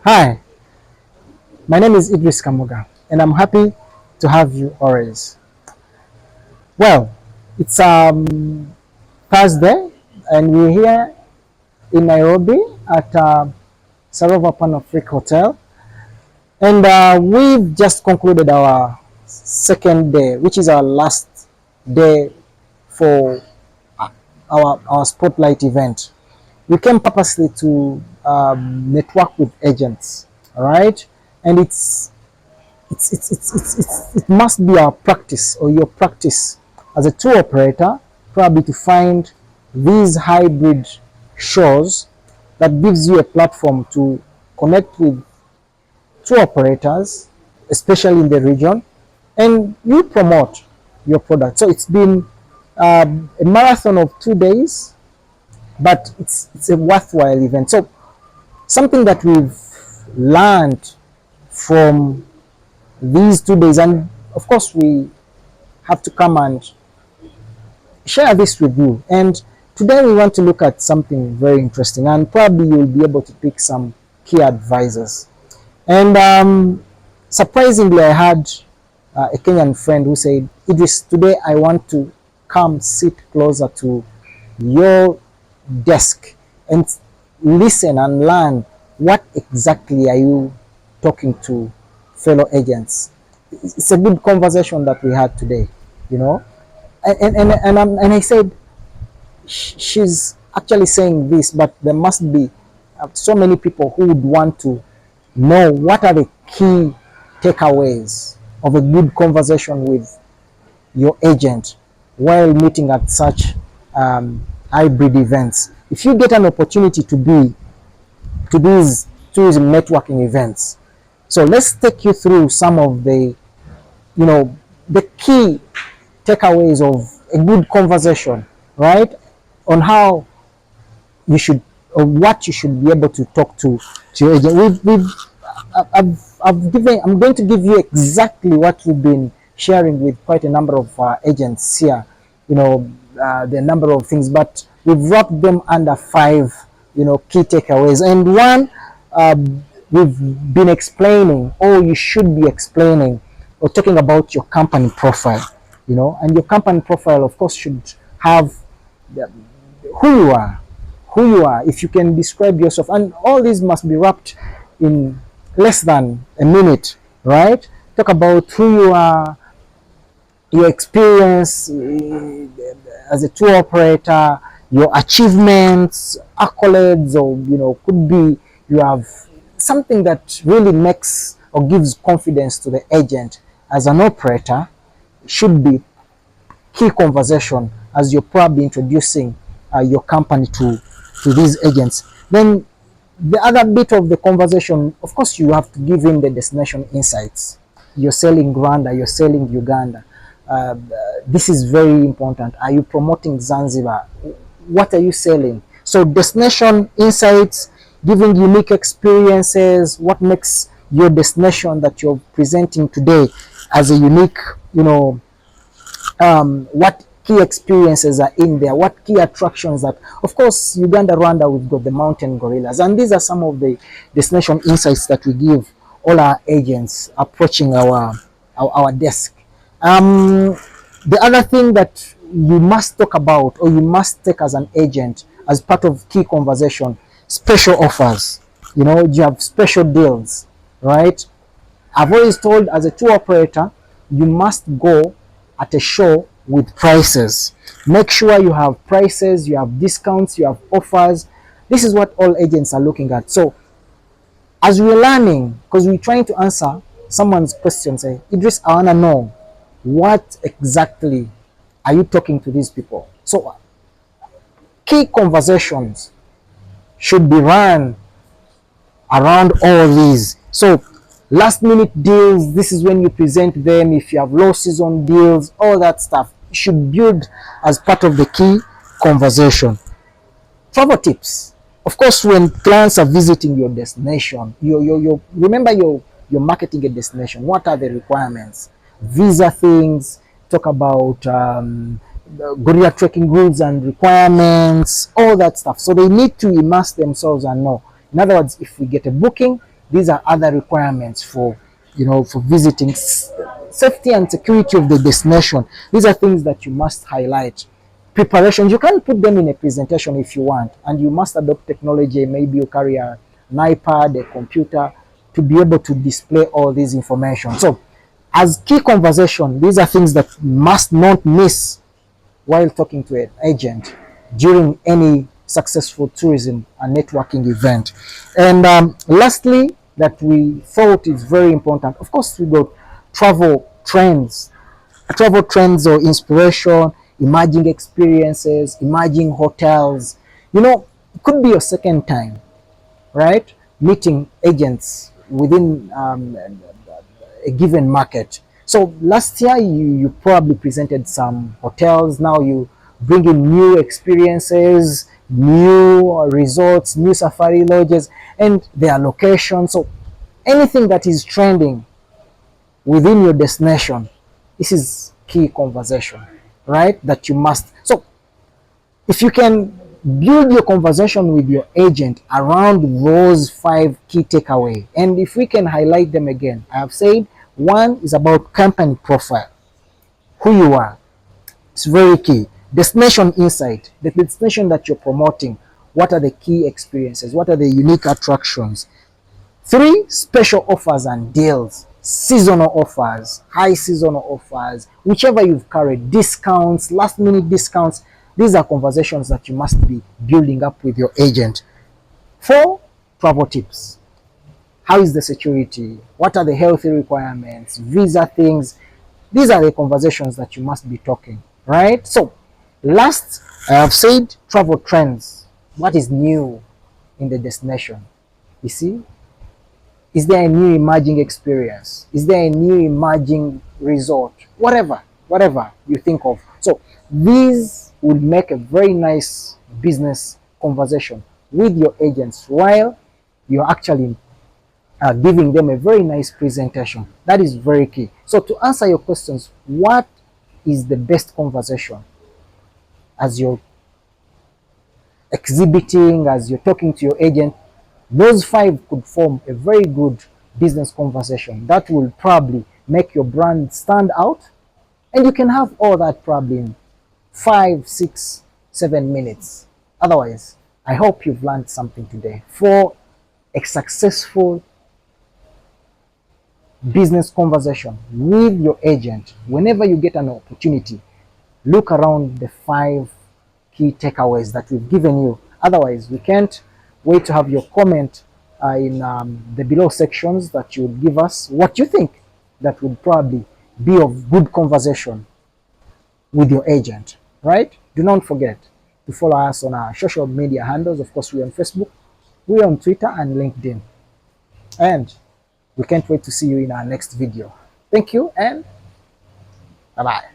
Hi, my name is Idris Kamuga, and I'm happy to have you always. Well, it's Thursday, and we're here in Nairobi at Sarova Panafric Hotel, and we've just concluded our second day, which is our last day for our spotlight event. We came purposely to network with agents, all right, and it must be our practice or your practice as a tour operator probably to find these hybrid shows that gives you a platform to connect with tour operators, especially in the region, and you promote your product. So it's been a marathon of 2 days, but it's a worthwhile event. So something that we've learned from these 2 days, and of course we have to come and share this with you. And today we want to look at something very interesting, and probably you'll be able to pick some key advisors. And surprisingly, I had a Kenyan friend who said, Idris, today I want to come sit closer to your desk and listen and learn what exactly are you talking to fellow agents. It's a good conversation that we had today, you know. And I said, she's actually saying this, but there must be so many people who would want to know what are the key takeaways of a good conversation with your agent while meeting at such hybrid events. If you get an opportunity to be to these tourism networking events, so let's take you through some of the, the key takeaways of a good conversation, right? On how you should, or what you should be able to talk to your agent. I'm going to give you exactly what we've been sharing with quite a number of agents here. The number of things, but we've wrapped them under 5, key takeaways. And one, we've been explaining, or you should be explaining, or talking about your company profile, and your company profile, of course, should have who you are, if you can describe yourself, and all these must be wrapped in less than a minute, right? Talk about who you are, your experience as a tour operator, your achievements, accolades, or could be you have something that really makes or gives confidence to the agent as an operator. Should be key conversation as you're probably introducing your company to these agents. Then the other bit of the conversation, of course, you have to give in the destination insights. You're selling Rwanda, you're selling Uganda. This is very important. Are you promoting Zanzibar? What are you selling? So destination insights, giving unique experiences, what makes your destination that you're presenting today as a unique, what key experiences are in there, what key attractions that, of course, Uganda, Rwanda, we've got the mountain gorillas, and these are some of the destination insights that we give all our agents approaching our desk. The other thing that you must talk about, or you must take as an agent as part of key conversation, special offers. You have special deals, right? I've always told, as a tour operator, you must go at a show with prices. Make sure you have prices, you have discounts, you have offers. This is what all agents are looking at. So as we're learning, because we're trying to answer someone's question, say, Idris, I want to know, what exactly are you talking to these people? So key conversations should be run around all these. So last minute deals, this is when you present them. If you have low season deals, all that stuff should build as part of the key conversation. Travel tips. Of course, when clients are visiting your destination, remember you're marketing a destination. What are the requirements? Visa things, talk about gorilla trekking rules and requirements, all that stuff. So they need to immerse themselves and know. In other words, if we get a booking, These are other requirements for, for visiting. Safety and security of the destination. These are things that you must highlight. Preparations, you can put them in a presentation if you want, and you must adopt technology. Maybe you carry an iPad, a computer, to be able to display all this information. So as key conversation, these are things that must not miss while talking to an agent during any successful tourism and networking event. And lastly, that we thought is very important, of course, we got travel trends, or inspiration, emerging experiences, emerging hotels. It could be your second time, right, meeting agents within a given market. So last year you probably presented some hotels. Now you bring in new experiences, new resorts, new safari lodges, and their location. So anything that is trending within your destination, this is key conversation, right? That you must. So if you can build your conversation with your agent around those 5 key takeaways, and if we can highlight them again, I have said one is about company profile, who you are. It's very key. Destination insight, the destination that you're promoting. What are the key experiences? What are the unique attractions? 3, special offers and deals, seasonal offers, high seasonal offers, whichever you've carried, discounts, last minute discounts. These are conversations that you must be building up with your agent. 4, travel tips. How is the security? What are the healthy requirements? Visa things. These are the conversations that you must be talking, right? So, last, I have said travel trends. What is new in the destination? You see? Is there a new emerging experience? Is there a new emerging resort? Whatever you think of. So, these would make a very nice business conversation with your agents while you're actually giving them a very nice presentation. That is very key. So to answer your questions, what is the best conversation as you're exhibiting, as you're talking to your agent? Those 5 could form a very good business conversation that will probably make your brand stand out, and you can have all that probably in 5, 6, 7 minutes. Otherwise, I hope you've learned something today. For a successful business conversation with your agent, whenever you get an opportunity, look around the 5 key takeaways that we've given you. Otherwise, we can't wait to have your comment in the below sections, that you would give us what you think that would probably be of good conversation with your agent, right? Do not forget to follow us on our social media handles. Of course, we're on Facebook, we're on Twitter and LinkedIn. And we can't wait to see you in our next video. Thank you and bye-bye.